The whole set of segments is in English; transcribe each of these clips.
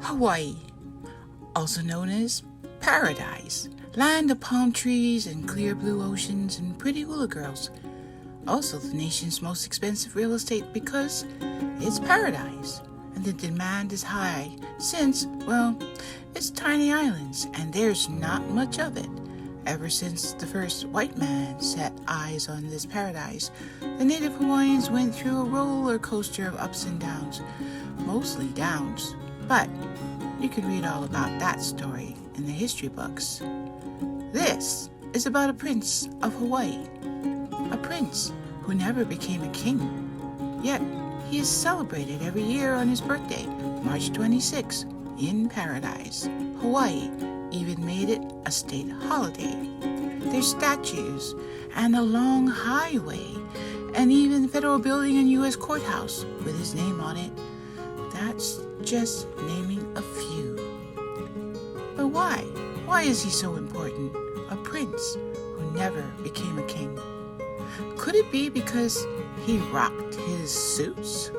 Hawaii, also known as Paradise, land of palm trees and clear blue oceans and pretty hula girls. Also the nation's most expensive real estate because it's paradise and the demand is high since, well, it's tiny islands and there's not much of it. Ever since the first white man set eyes on this paradise, the native Hawaiians went through a roller coaster of ups and downs, mostly downs. But you can read all about that story in the history books. This is about a prince of Hawaii, a prince who never became a king. Yet he is celebrated every year on his birthday, March 26, in Paradise. Hawaii even made it a state holiday. There's statues and a long highway and even a federal building and U.S. courthouse with his name on it. That's just naming a few. But why? Why is he so important? A prince who never became a king. Could it be because he rocked his suits?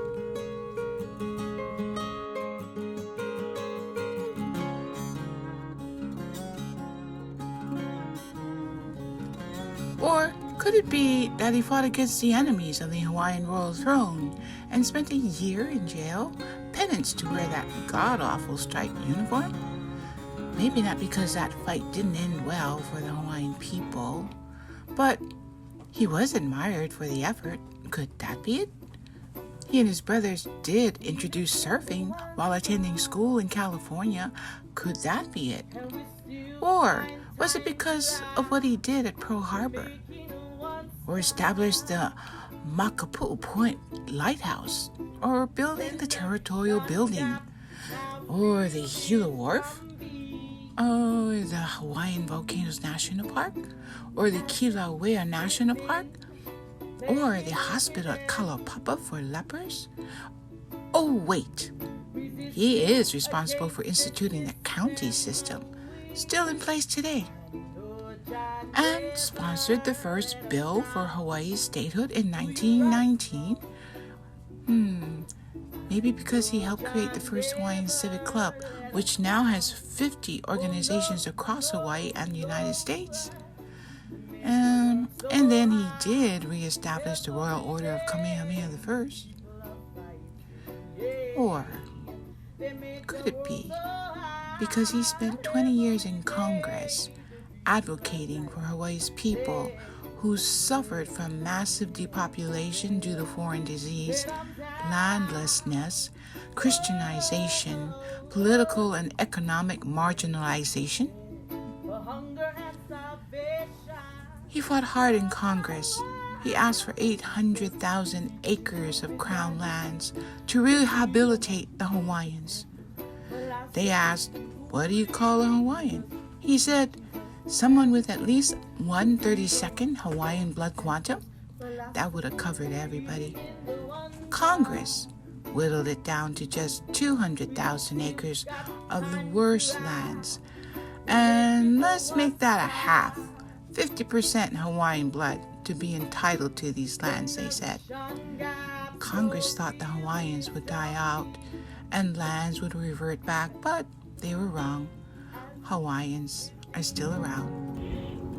Or could it be that he fought against the enemies of the Hawaiian royal throne and spent a year in jail, penance to wear that god-awful striped uniform? Maybe not because that fight didn't end well for the Hawaiian people, but he was admired for the effort. Could that be it? He and his brothers did introduce surfing while attending school in California. Could that be it? Or was it because of what he did at Pearl Harbor? Or established the Makapu'u Point Lighthouse? Or building the Territorial Building? Or the Gila Wharf? Or the Hawaiian Volcanoes National Park? Or the Kilauea National Park? Or the hospital at Kalaupapa for lepers? Oh, wait. He is responsible for instituting the county system, still in place today, and sponsored the first bill for Hawaii's statehood in 1919. Maybe because he helped create the first Hawaiian Civic Club, which now has 50 organizations across Hawaii and the United States. And then he did reestablish the Royal Order of Kamehameha I. Or could it be because he spent 20 years in Congress advocating for Hawaii's people who suffered from massive depopulation due to foreign disease, landlessness, Christianization, political and economic marginalization? He fought hard in Congress. He asked for 800,000 acres of crown lands to rehabilitate the Hawaiians. They asked, "What do you call a Hawaiian?" He said, "Someone with at least 1/32 Hawaiian blood quantum." That would have covered everybody. Congress whittled it down to just 200,000 acres of the worst lands. And let's make that a half, 50% Hawaiian blood to be entitled to these lands, they said. Congress thought the Hawaiians would die out and lands would revert back, but they were wrong. Hawaiians are still around.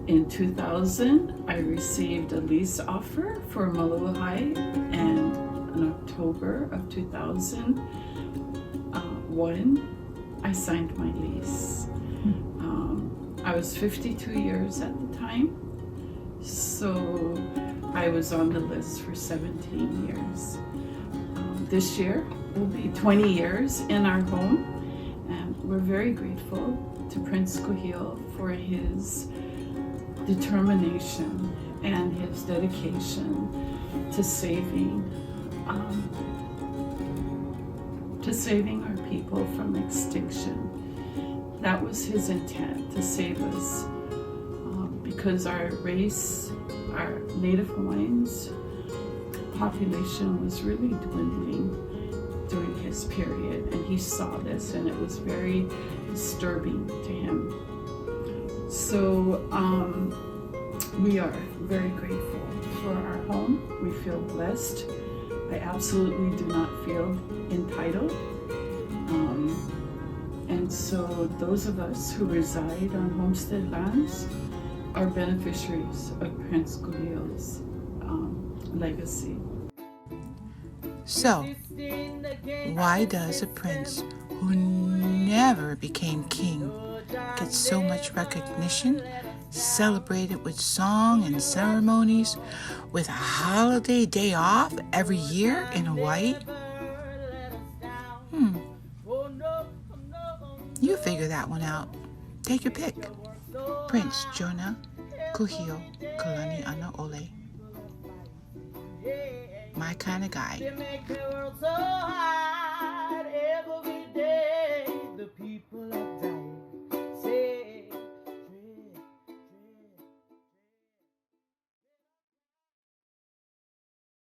In 2000, I received a lease offer for Maluahai, and in October of 2001, I signed my lease. I was 52 years at the time, so I was on the list for 17 years. This year will be 20 years in our home, and we're very grateful to Prince Kūhiō for his determination and his dedication to saving our people from extinction. That was his intent, to save us, because our race, our Native Hawaiians population was really dwindling during his period, and he saw this, and it was very disturbing to him. So we are very grateful for our home. We feel blessed. I absolutely do not feel entitled. And so those of us who reside on homestead lands are beneficiaries of Prince Kūhiō's legacy. So, why does a prince who never became king get so much recognition, celebrated with song and ceremonies, with a holiday day off every year in Hawaii? You figure that one out. Take your pick. Prince Jonah, Kūhiō, Kalanianaʻole. My kind of guy.